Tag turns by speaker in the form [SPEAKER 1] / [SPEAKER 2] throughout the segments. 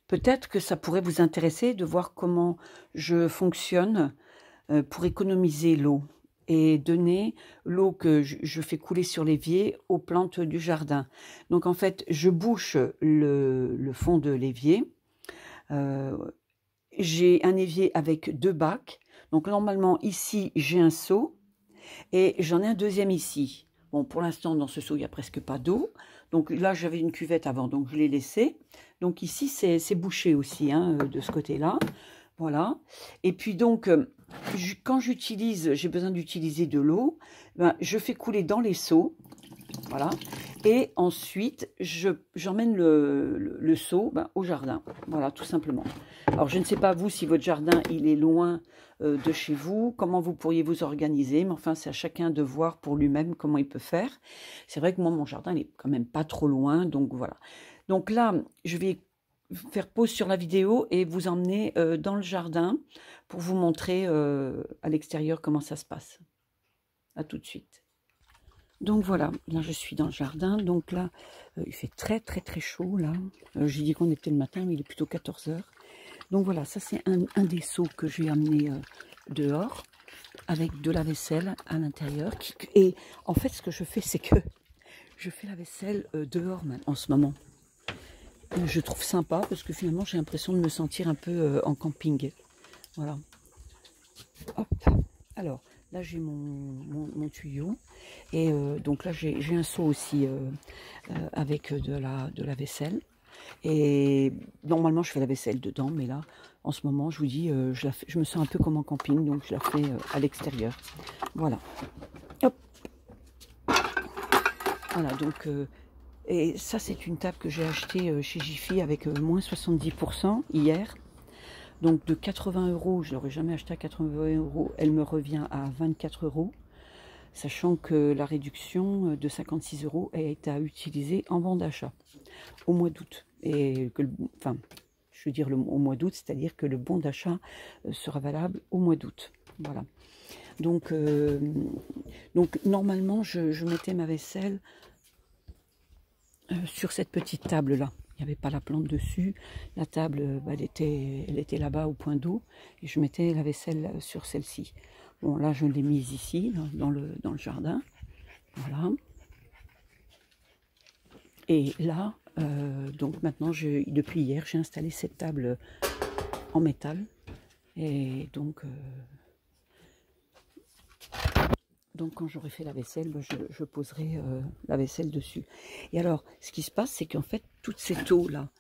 [SPEAKER 1] peut-être que ça pourrait vous intéresser de voir comment je fonctionne pour économiser l'eau et donner l'eau que je fais couler sur l'évier aux plantes du jardin. Donc en fait, je bouche le fond de l'évier. J'ai un évier avec 2 bacs. Donc normalement ici j'ai un seau et j'en ai un deuxième ici. Bon, pour l'instant dans ce seau il n'y a presque pas d'eau. Donc là j'avais une cuvette avant, donc je l'ai laissée. Donc ici c'est bouché aussi hein, de ce côté-là. Voilà. Et puis donc quand j'ai besoin d'utiliser de l'eau, ben, je fais couler dans les seaux. Voilà. Et ensuite, j'emmène le seau au jardin. Voilà, tout simplement. Alors, je ne sais pas, vous, si votre jardin, il est loin de chez vous, comment vous pourriez vous organiser. Mais enfin, c'est à chacun de voir pour lui-même comment il peut faire. C'est vrai que moi, mon jardin, il est quand même pas trop loin. Donc, voilà. Donc là, je vais faire pause sur la vidéo et vous emmener dans le jardin pour vous montrer à l'extérieur comment ça se passe. À tout de suite. Donc voilà, là je suis dans le jardin, donc là il fait très chaud là, j'ai dit qu'on était le matin mais il est plutôt 14 h. Donc voilà, ça c'est un des seaux que j'ai amené dehors avec de la vaisselle à l'intérieur. Et en fait ce que je fais c'est que je fais la vaisselle dehors en ce moment. Je trouve sympa parce que finalement j'ai l'impression de me sentir un peu en camping. Voilà. Hop, alors... Là, j'ai mon tuyau et donc là, j'ai un seau aussi avec de la vaisselle. Et normalement, je fais la vaisselle dedans, mais là, en ce moment, je vous dis, je me sens un peu comme en camping, donc je la fais à l'extérieur. Voilà. Hop. Voilà, donc... et ça, c'est une table que j'ai achetée chez Jiffy avec moins 70% hier. Donc de 80 €, je ne l'aurais jamais acheté à 80 €, elle me revient à 24 €, sachant que la réduction de 56 € est à utiliser en bon d'achat au mois d'août. Et que, enfin, je veux dire au mois d'août, c'est-à-dire que le bon d'achat sera valable au mois d'août. Voilà. Donc normalement, je mettais ma vaisselle sur cette petite table-là. Il n'y avait pas la plante dessus. La table, elle était là-bas au point d'eau. Et je mettais la vaisselle sur celle-ci. Bon, là, je l'ai mise ici, dans le jardin. Voilà. Et là, donc maintenant, depuis hier, j'ai installé cette table en métal. Et donc quand j'aurai fait la vaisselle, je poserai la vaisselle dessus. Et alors, ce qui se passe, c'est qu'en fait, toute cette eau-là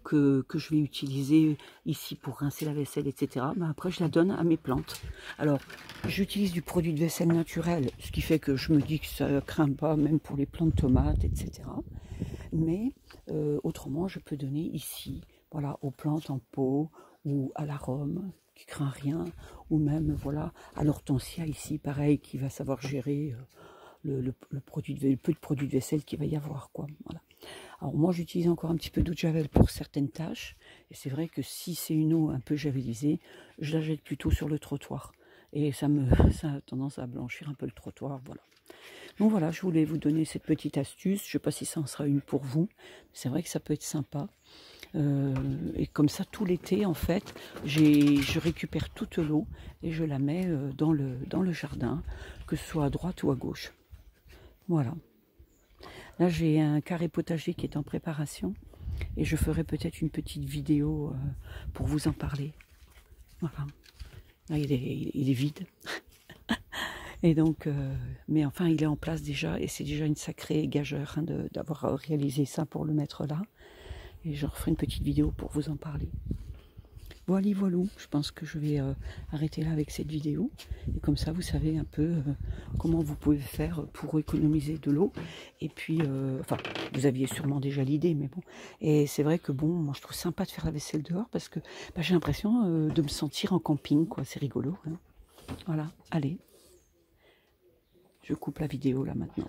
[SPEAKER 1] que je vais utiliser ici pour rincer la vaisselle, etc., après, je la donne à mes plantes. Alors, j'utilise du produit de vaisselle naturel, ce qui fait que je me dis que ça ne craint pas, même pour les plantes de tomates, etc. Mais autrement, je peux donner ici, voilà, aux plantes en pot ou à l'arôme, qui craint rien, ou même voilà à l'hortensia ici pareil qui va savoir gérer le peu de produits de vaisselle qu'il va y avoir quoi. Voilà. Alors moi j'utilise encore un petit peu d'eau de javel pour certaines tâches et c'est vrai que si c'est une eau un peu javelisée, je la jette plutôt sur le trottoir et ça a tendance à blanchir un peu le trottoir. Voilà. Donc voilà, je voulais vous donner cette petite astuce. Je ne sais pas si ça en sera une pour vous, c'est vrai que ça peut être sympa. Et comme ça tout l'été en fait je récupère toute l'eau et je la mets dans le jardin, que ce soit à droite ou à gauche. Voilà, là j'ai un carré potager qui est en préparation et je ferai peut-être une petite vidéo pour vous en parler. Voilà, là il est vide. Et donc mais enfin il est en place déjà et c'est déjà une sacrée gageure hein, d'avoir réalisé ça pour le mettre là. Et je referai une petite vidéo pour vous en parler. Voilà, je pense que je vais arrêter là avec cette vidéo. Et comme ça, vous savez un peu comment vous pouvez faire pour économiser de l'eau. Et puis, enfin, vous aviez sûrement déjà l'idée, mais bon. Et c'est vrai que bon, moi je trouve sympa de faire la vaisselle dehors parce que j'ai l'impression de me sentir en camping, quoi. C'est rigolo. Hein. Voilà, allez. Je coupe la vidéo là maintenant.